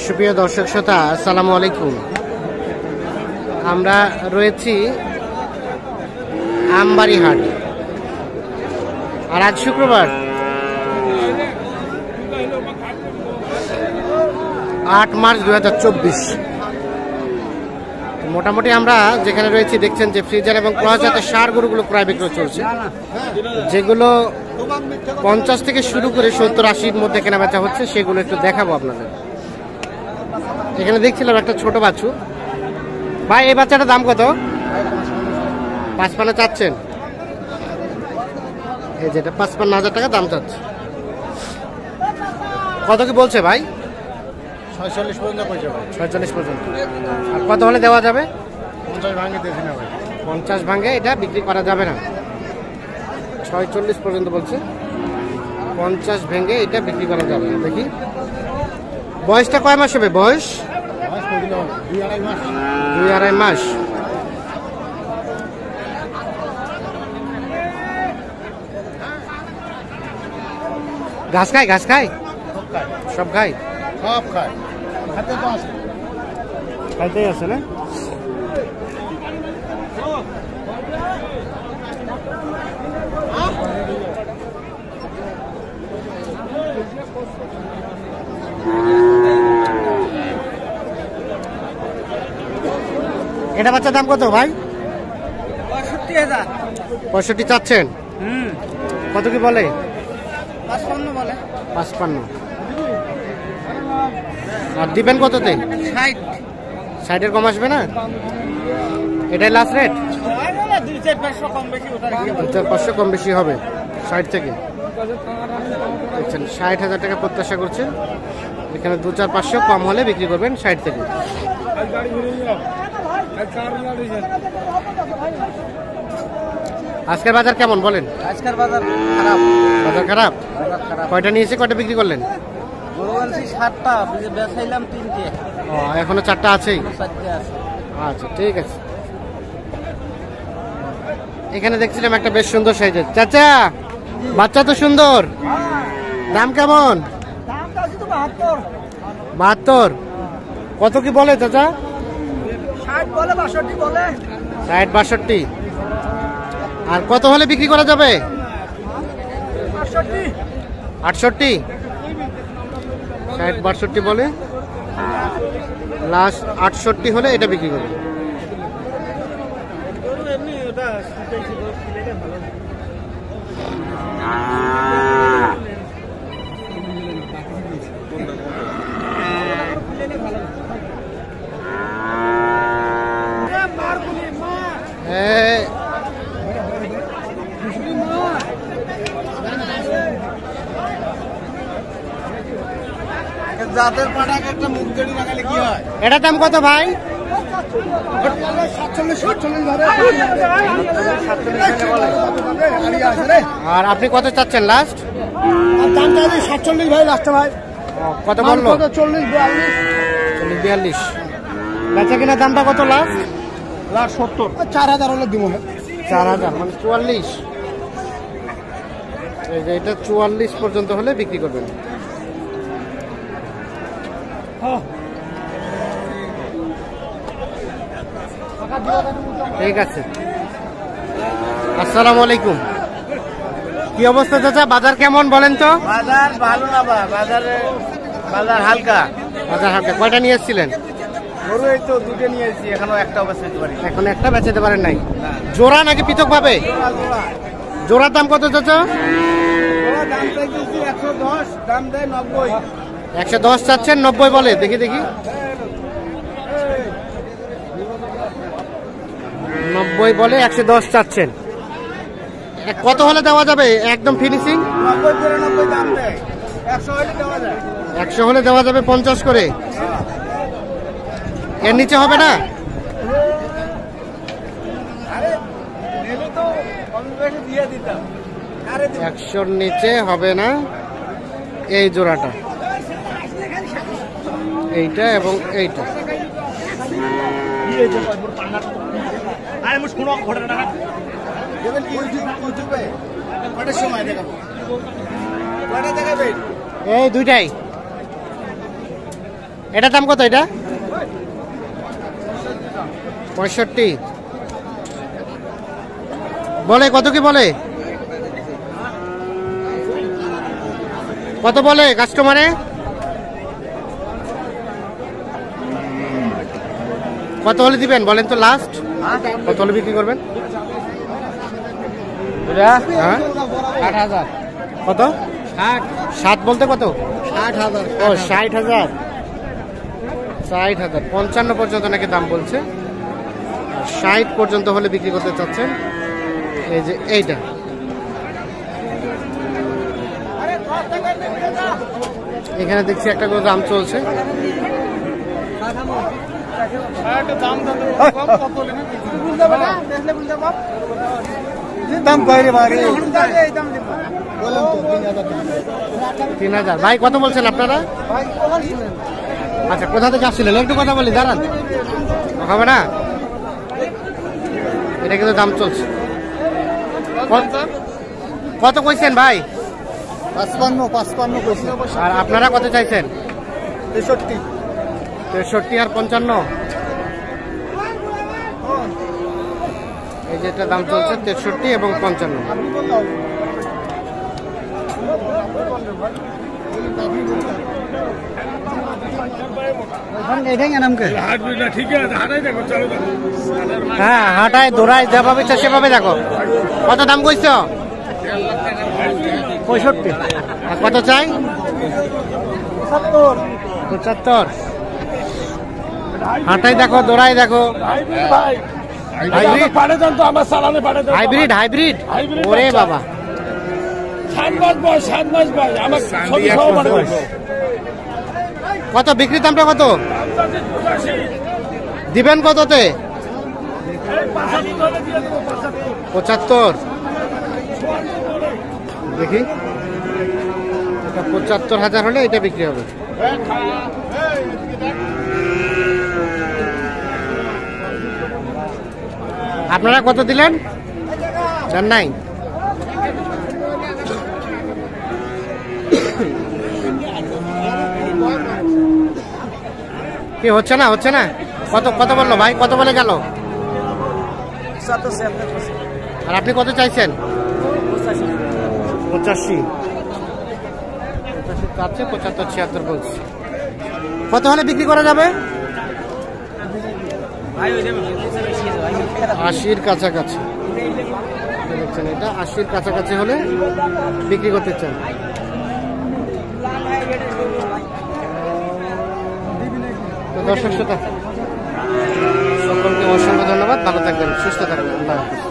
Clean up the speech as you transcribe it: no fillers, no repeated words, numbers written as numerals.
সুপ্রিয় দর্শক শ্রোতা, আসসালামু আলাইকুম। আমরা রয়েছি আমবাড়ি হাট, আর আজ শুক্রবার 8 মার্চ 2024। মোটামুটি আমরা যেখানে রয়েছি দেখছেন যে ফ্রিজার এবং ক্রস জাতের সার গরুগুলো ক্রয় বিক্রয় চলছে, যেগুলো 50 থেকে শুরু করে 70-80-র মধ্যে কেনা বেচা হচ্ছে, সেগুলো একটু দেখাবো আপনাদের। এখানে দেখছিলাম একটা ছোট বাছু। ভাই, এই বাচ্চাটার দাম কত? 55 চাচ্ছেন? এই যেটা 55,000 টাকা দাম চাচ্ছে। কত কি বলছে ভাই? 46 পর্যন্ত পৌঁছে ভাই। 46 পর্যন্ত। আর কত হলে দেওয়া যাবে? 50 ভাঙে দেখি না ভাই। 50 ভাঙে এটা বিক্রি করা যাবে না। 46 পর্যন্ত বলছে, 50 ভেঙে এটা বিক্রি করা যাবে না। দেখি বয়সটা কয় মাস হবে? বয়স 2-2.5 মাস। 2-2.5 মাস। ঘাস খায়? ঘাস খায়? সব খায়? সব খায়। হাতে তো আছে। খাইতেই আছে না? এটা বাচ্চার দাম কত ভাই? 65,000। 65 চাচ্ছেন? কত কি বলে? 55 বলে। 55। আর দিবেন কততে? 60। 60-এর কম আসবে না? এটাই লাস্ট রেট? 2-4-500 কম বেশি ওটার কি? 2-4-500 কম বেশি হবে 60 থেকে। দেখছেন 60,000 টাকা প্রত্যাশা করছেন। এখানে 2-4-500 কম হলে বিক্রি করবেন 60 থেকে। আজকের বাজার কেমন বলেন? আজকের বাজার খারাপ। বাজার খারাপ? বাজার খারাপ। কয়টা নিয়েছে, কয়টা বিক্রি করলেন? গরু আনছি 7টা, বেচাইলাম 3টে। এখনো 4টা আছেই? 4টে আছে। আচ্ছা, ঠিক আছে। এখানে দেখছিলাম একটা বেশ সুন্দর সাইজের। চাচা, বাচ্চা তো সুন্দর, দাম কেমন? দামটা আছে তো 72। 72? কত কি বলে চাচা? 60 বলে, 62 বলে। 60-62। আর কত হলে বিক্রি করা যাবে? 68। 68? 60-62 বলে, লাস্ট 68 হলে এটা বিক্রি করবে। জাতের পাটাকে একটা মুখ জড়ি লাগালে কি হয়? এটার দাম কত ভাই? 47 ধরে। আর আপনি কত চাচ্ছেন লাস্ট? দাম চাইছি 47 ভাই, লাস্টে ভাই। কত বললো? 40-42। 40-42। বেচা কিনা দামটা কত লাস্ট? লাস্ট 70। 4000 হলে দিব। 4000 মানে 44। এই যে এটা 44 পর্যন্ত হলে বিক্রি করবেন। ঠিক আছে। আসসালামু আলাইকুম। কি অবস্থা চাচা, বাজার কেমন বলেন তো? বাজার ভালো না বা, বাজার হালকা। বাজার হালকা। কয়টা নিয়ে এসেছিলেন? গরু এই তো 2টে নিয়েছি, এখনো একটাও বেচতে পারি। এখন একটা বেচাতে পারেন নাই? জোড়া নাকি পৃথক ভাবে? জোড়ার দাম কত চাচা? দাম চাইছি 110, দাম দেয় 90। 110 চাচ্ছেন, 90 বলে। দেখি 90 বলে, 110 চাচ্ছেন। কত হলে দেওয়া যাবে একদম ফিনিশিং? 90-93 দাম দেয়। 100 হলে দেওয়া যায়। 100 হলে দেওয়া যাবে 50 করে। এর নিচে হবে না? আরে নেবে তো কম বেশি দিয়ে দিতাম। 100-র নিচে হবে না। এই জোড়াটা, এইটা এবং এইটা। এই দুইটাই এটার দাম কত? এটা 65 বলে। কত কি বলে? কত বলে কাস্টমারে? কত হলে দিবেন বলেন তো? লাস্ট কত হলে বিক্রি করবেন? হ্যাঁ 60,000 কত? 60 বলতে কত? 60,000 ও 60,000 60,000 55 পর্যন্ত নাকি দাম বলছে। 60 পর্যন্ত হলে বিক্রি করতে চাচ্ছেন। এই যে এইটা এখানে দেখছি একটা করে দাম চলছে। দাম বাইরে বাইরে 3,000 ভাই কত বলছেন আপনারা? আচ্ছা কোথা থেকে আসছিলেন? একটু কথা বলি, দাঁড়ান। হবে না, এটা কিন্তু দাম চলছে। কত কইছেন ভাই? 55 কইছে। আর আপনারা কত চাইছেন? 63 63 আর 55। এই যেটা দাম চলছে 63 এবং 55। হ্যাঁ হাঁটায় দৌড়ায় যেভাবে ইচ্ছা সেভাবে দেখো। কত দাম কইছ? 65। আর কত চাই? 75। হাঁটাই দেখো দৌড়াই দেখো। হাইব্রিড হাইব্রিড ওরে বাবা। কত বিক্রির দামটা কত দিবেন? কততে? 75। দেখি এটা 75,000 হলে এটা বিক্রি হবে। আপনারা কত দিলেন? জান নাই? কি হচ্ছে না? হচ্ছে না? কত কত বললো ভাই? কত বলে গেল? আর আপনি কত চাইছেন? 85 চাচ্ছে। 75 76 বলছে। কত হলে বিক্রি করা যাবে? 80-র কাছাকাছি দেখছেন। এটা 80-র কাছাকাছি হলে বিক্রি করতে চান। তো দর্শক শ্রোতা সকলকে অসংখ্য ধন্যবাদ। ভালো থাকবেন, সুস্থ থাকবেন। আল্লাহ হাফেজ।